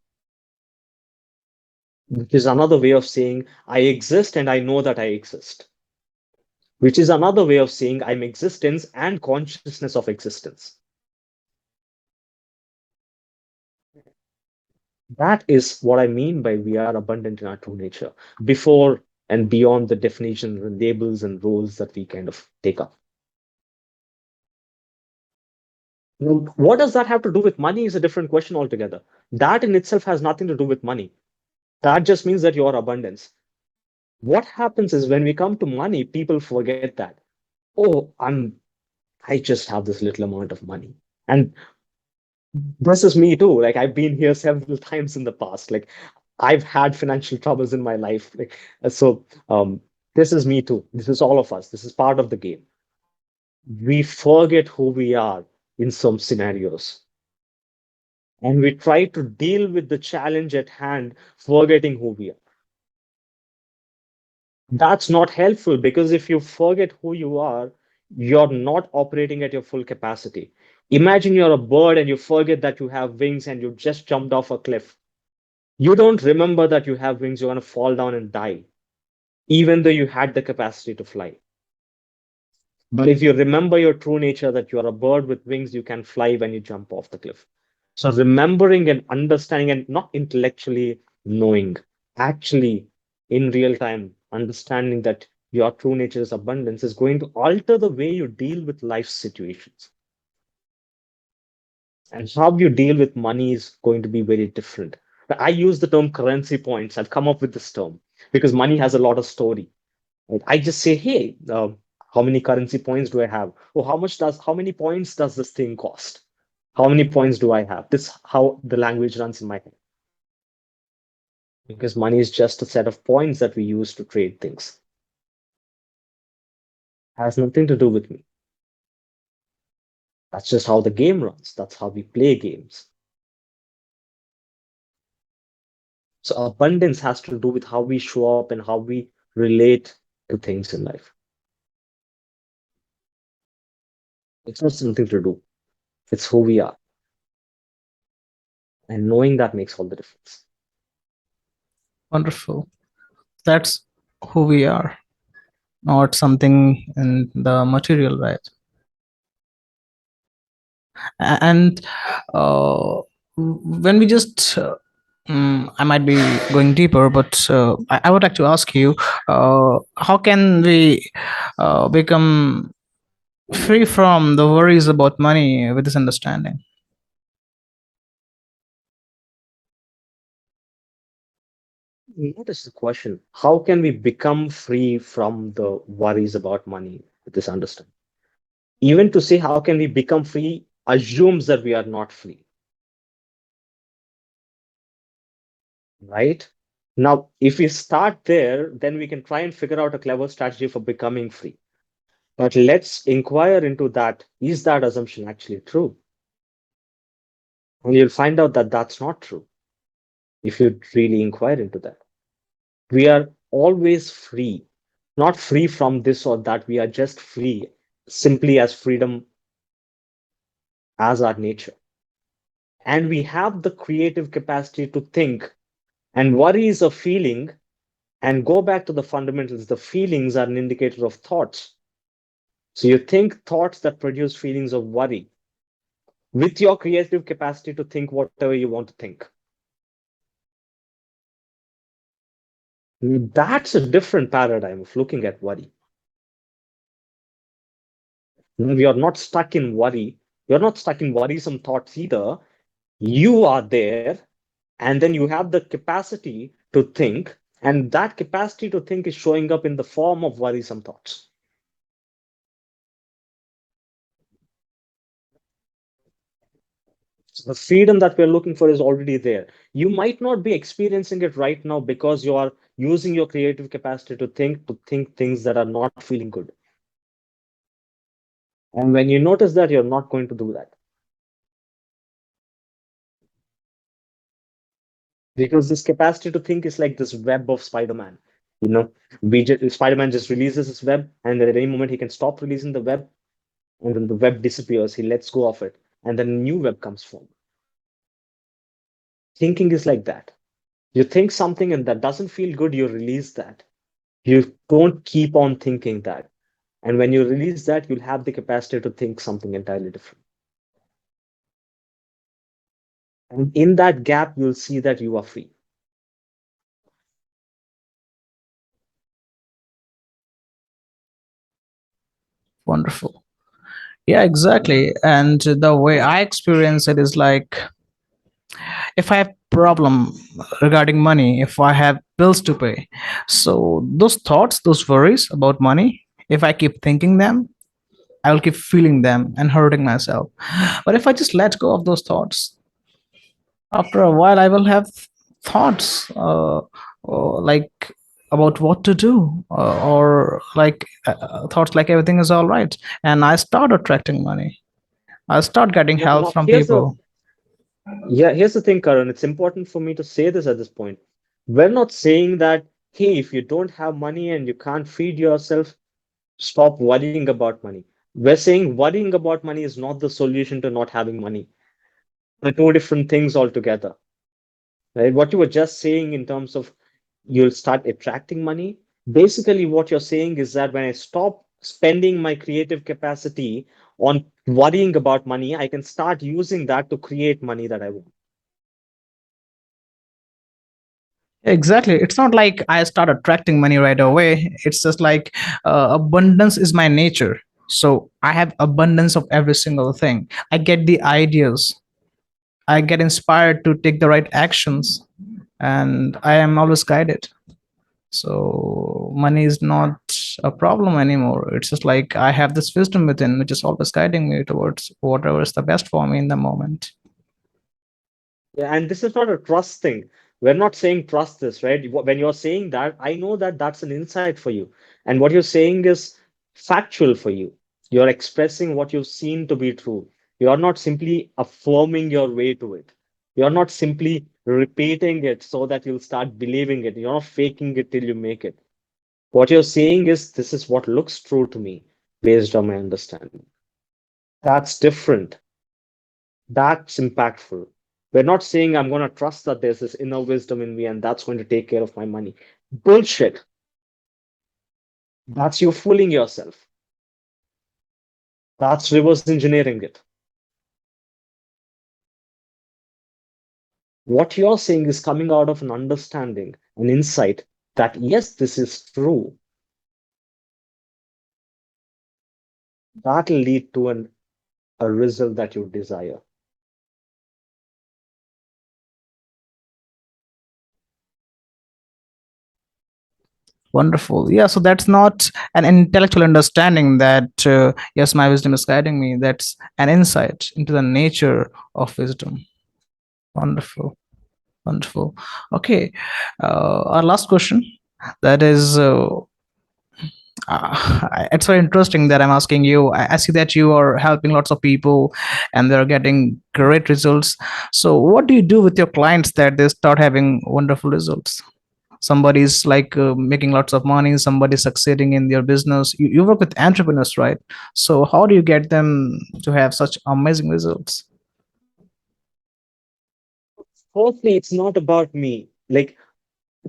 Which is another way of saying I exist and I know that I exist. which is another way of saying I'm existence and consciousness of existence. That is what I mean by we are abundant in our true nature, before and beyond the definitions and labels and roles that we kind of take up. Now, what does that have to do with money is a different question altogether. That in itself has nothing to do with money. That just means that you're abundance. What happens is when we come to money, people forget that. Oh, I just have this little amount of money. And this is me too. Like I've been here several times in the past. Like I've had financial troubles in my life. This is me too. This is all of us. This is part of the game. We forget who we are in some scenarios. And we try to deal with the challenge at hand, forgetting who we are. That's not helpful because if you forget who you are, you're not operating at your full capacity. Imagine you're a bird and you forget that you have wings and you just jumped off a cliff. You don't remember that you have wings, you're going to fall down and die, even though you had the capacity to fly. But if you remember your true nature, that you are a bird with wings, you can fly when you jump off the cliff. So remembering and understanding, and not intellectually knowing, actually in real time, understanding that your true nature is abundance is going to alter the way you deal with life situations. And how you deal with money is going to be very different. I use the term currency points. I've come up with this term because money has a lot of story. Right? I just say, hey, how many currency points do I have? Oh, how many points does this thing cost? How many points do I have? This how the language runs in my head. Because money is just a set of points that we use to trade things. It has nothing to do with me. That's just how the game runs. That's how we play games. So abundance has to do with how we show up and how we relate to things in life. It's not something to do. It's who we are. And knowing that makes all the difference. Wonderful. That's who we are, not something in the material, right? And uh, when we just I might be going deeper, but I would like to ask you, how can we become free from the worries about money with this understanding? Notice the question. How can we become free from the worries about money with this understanding? Even to say how can we become free assumes that we are not free, right? Now, if we start there, then we can try and figure out a clever strategy for becoming free. But let's inquire into that. Is that assumption actually true? And you'll find out that that's not true if you really inquire into that. We are always free, not free from this or that. We are just free, simply as freedom as our nature. And we have the creative capacity to think. And worry is a feeling. And go back to the fundamentals. The feelings are an indicator of thoughts. So you think thoughts that produce feelings of worry with your creative capacity to think whatever you want to think. That's a different paradigm of looking at worry. You're not stuck in worry. You're not stuck in worrisome thoughts either. You are there, and then you have the capacity to think, and that capacity to think is showing up in the form of worrisome thoughts. So the freedom that we're looking for is already there. You might not be experiencing it right now because you are using your creative capacity to think things that are not feeling good. And when you notice that, you're not going to do that. Because this capacity to think is like this web of Spider-Man. You know, Spider-Man just releases his web, and then at any moment he can stop releasing the web, and then the web disappears. He lets go of it, and then a new web comes from. Thinking is like that. You think something and that doesn't feel good, you release that. You don't keep on thinking that. And when you release that, you'll have the capacity to think something entirely different. And in that gap, you'll see that you are free. Wonderful. Yeah, exactly. And the way I experience it is like, if I have problem regarding money, if I have bills to pay, so those thoughts, those worries about money, if I keep thinking them, I will keep feeling them and hurting myself. But if I just let go of those thoughts, after a while I will have thoughts like about what to do, or like thoughts like everything is all right, and I start attracting money. I start getting Yeah, help now from people. here's the thing, Karan. It's important for me to say this at this point. We're not saying that, hey, if you don't have money and you can't feed yourself, stop worrying about money. We're saying worrying about money is not the solution to not having money. They're two different things altogether. Right? What you were just saying in terms of you'll start attracting money, basically what you're saying is that when I stop spending my creative capacity on worrying about money, I can start using that to create money that I want. Exactly. It's not like I start attracting money right away. It's just like abundance is my nature. So I have abundance of every single thing. I get the ideas. I get inspired to take the right actions, and I am always guided. So money is not a problem anymore. It's just like I have this wisdom within, which is always guiding me towards whatever is the best for me in the moment. Yeah, and this is not a trust thing. We're not saying trust this, right? When you're saying that, I know that that's an insight for you. And what you're saying is factual for you. You're expressing what you've seen to be true. You're not simply affirming your way to it. You're not simply repeating it so that you'll start believing it. You're not faking it till you make it. What you're saying is, this is what looks true to me based on my understanding. That's different. That's impactful. We're not saying I'm going to trust that there's this inner wisdom in me and that's going to take care of my money. Bullshit. That's you fooling yourself. That's reverse engineering it. What you're saying is coming out of an understanding, an insight that, yes, this is true. That'll lead to a result that you desire. Wonderful. Yeah, so that's not an intellectual understanding that, yes, my wisdom is guiding me. That's an insight into the nature of wisdom. Wonderful. Wonderful. Okay. Our last question, that is, it's very interesting that I'm asking you. I see that you are helping lots of people and they're getting great results. So, what do you do with your clients that they start having wonderful results? Somebody's like making lots of money, somebody's succeeding in their business. You work with entrepreneurs, right? So, how do you get them to have such amazing results? Firstly, it's not about me. Like,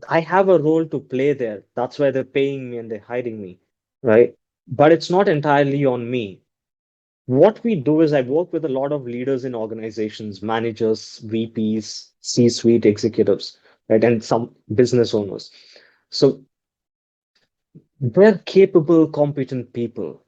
I have a role to play there. That's why they're paying me and they're hiring me, right? But it's not entirely on me. What we do is I work with a lot of leaders in organizations, managers, VPs, C-suite executives, right? And some business owners. So they're capable, competent people.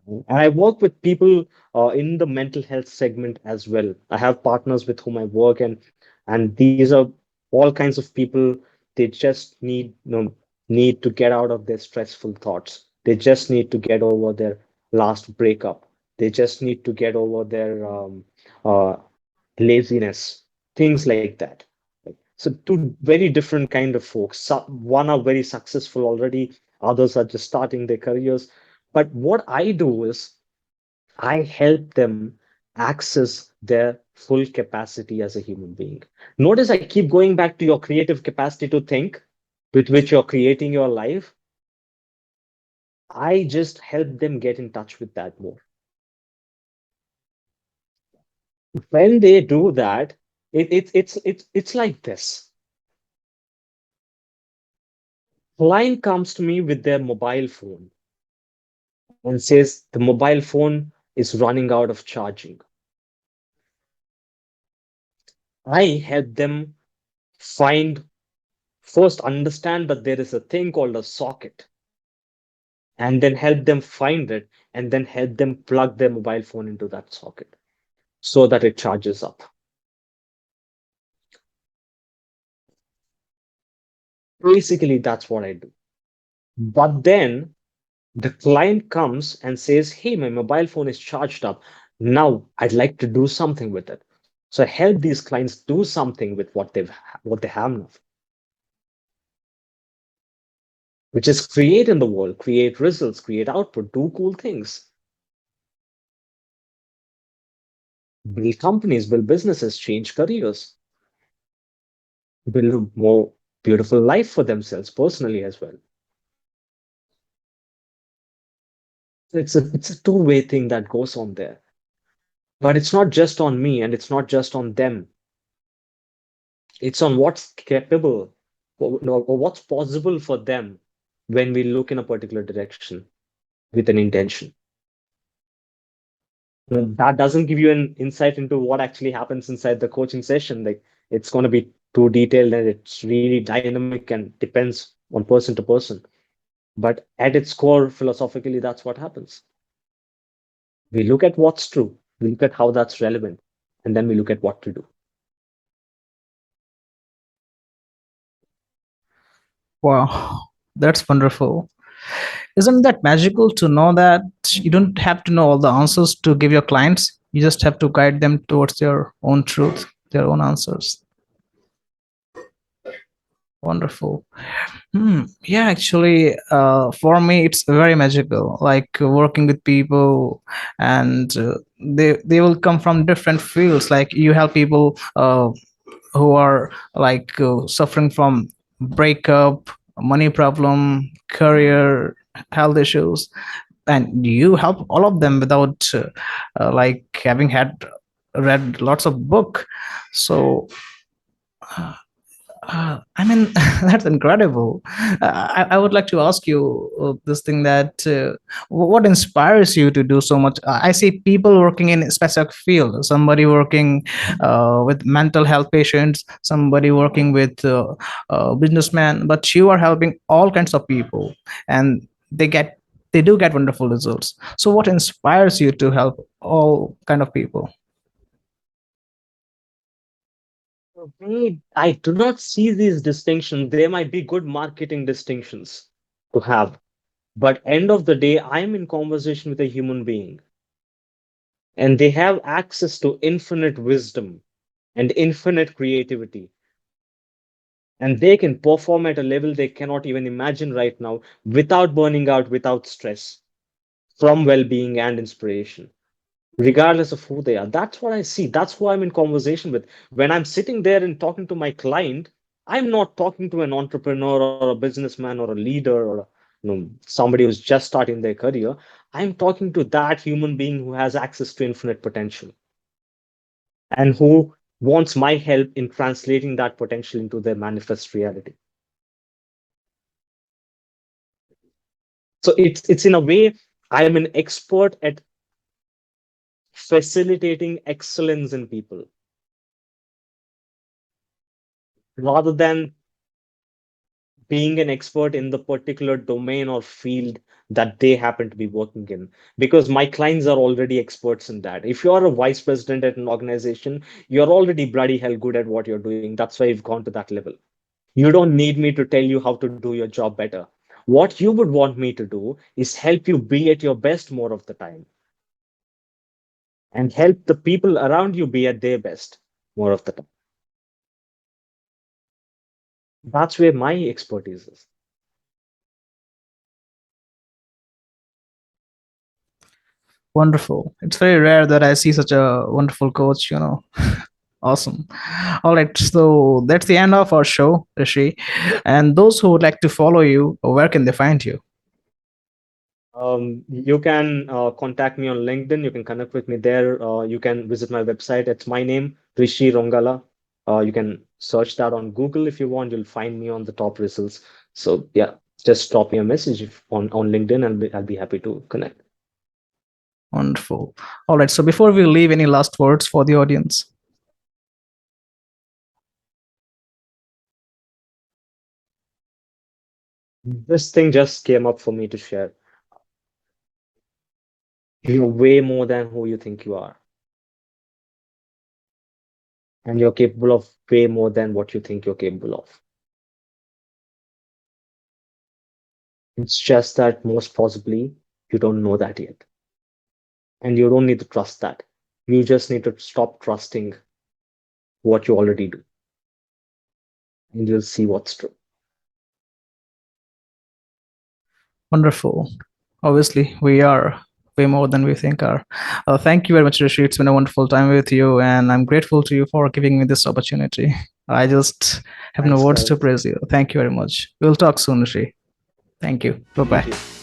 And I work with people in the mental health segment as well. I have partners with whom I work, and these are all kinds of people. They just need to get out of their stressful thoughts. They just need to get over their last breakup. They just need to get over their laziness, things like that. Right? So two very different kind of folks. One are very successful already, others are just starting their careers. But what I do is I help them access their full capacity as a human being. Notice I keep going back to your creative capacity to think, with which you're creating your life. I just help them get in touch with that more. When they do that, it's like this. Client comes to me with their mobile phone. and says the mobile phone is running out of charging. I help them find, first understand that there is a thing called a socket, and then help them find it, and then help them plug their mobile phone into that socket so that it charges up. Basically, that's what I do. But then the client comes and says, hey, my mobile phone is charged up. Now I'd like to do something with it. So I help these clients do something with what they have now, which is create in the world, create results, create output, do cool things, build companies, build businesses, change careers, build a more beautiful life for themselves personally as well. It's a two-way thing that goes on there. But it's not just on me and it's not just on them. It's on what's capable or what's possible for them when we look in a particular direction with an intention. That doesn't give you an insight into what actually happens inside the coaching session. Like it's going to be too detailed and it's really dynamic and depends on person to person. But at its core, philosophically, that's what happens. We look at what's true, we look at how that's relevant, and then we look at what to do. Wow, that's wonderful. Isn't that magical to know that you don't have to know all the answers to give your clients? You just have to guide them towards their own truth, their own answers. Wonderful. Yeah, actually, for me, it's very magical. Like working with people, and they will come from different fields. Like you help people who are like suffering from breakup, money problem, career, health issues, and you help all of them without like having had read lots of book. So I mean, that's incredible. I would like to ask you this thing that what inspires you to do so much? I see people working in a specific field, somebody working with mental health patients, somebody working with businessmen, but you are helping all kinds of people and they do get wonderful results. So what inspires you to help all kind of people? For me, I do not see these distinctions. They might be good marketing distinctions to have. But end of the day, I'm in conversation with a human being, and they have access to infinite wisdom and infinite creativity. And they can perform at a level they cannot even imagine right now without burning out, without stress, from well being and inspiration, regardless of who they are. That's what I see. That's who I'm in conversation with. When I'm sitting there and talking to my client, I'm not talking to an entrepreneur or a businessman or a leader or somebody who's just starting their career. I'm talking to that human being who has access to infinite potential and who wants my help in translating that potential into their manifest reality. So it's in a way, I'm an expert at facilitating excellence in people rather than being an expert in the particular domain or field that they happen to be working in, because my clients are already experts in that. If you're a vice president at an organization, you're already bloody hell good at what you're doing. That's why you've gone to that level. You don't need me to tell you how to do your job better. What you would want me to do is help you be at your best more of the time and help the people around you be at their best more of the time. That's where my expertise is. Wonderful. It's very rare that I see such a wonderful coach, you know. Awesome. All right. So that's the end of our show, Rishi. And those who would like to follow you, where can they find you? You can contact me on LinkedIn. You can connect with me there. You can visit my website. It's my name, Rishi Rongala. You can search that on Google if you want. You'll find me on the top results. So yeah, just drop me a message on LinkedIn and I'll be happy to connect. Wonderful. All right. So before we leave, any last words for the audience? This thing just came up for me to share. You're way more than who you think you are. And you're capable of way more than what you think you're capable of. It's just that most possibly you don't know that yet. And you don't need to trust that. You just need to stop trusting what you already do. And you'll see what's true. Wonderful. Obviously, we are way more than we think are. Thank you very much, Rishi. It's been a wonderful time with you, and I'm grateful to you for giving me this opportunity. I just have no Thanks, words to Karan. praise you. Thank you very much. We'll talk soon, Rishi. Thank you. Bye Thank bye. you.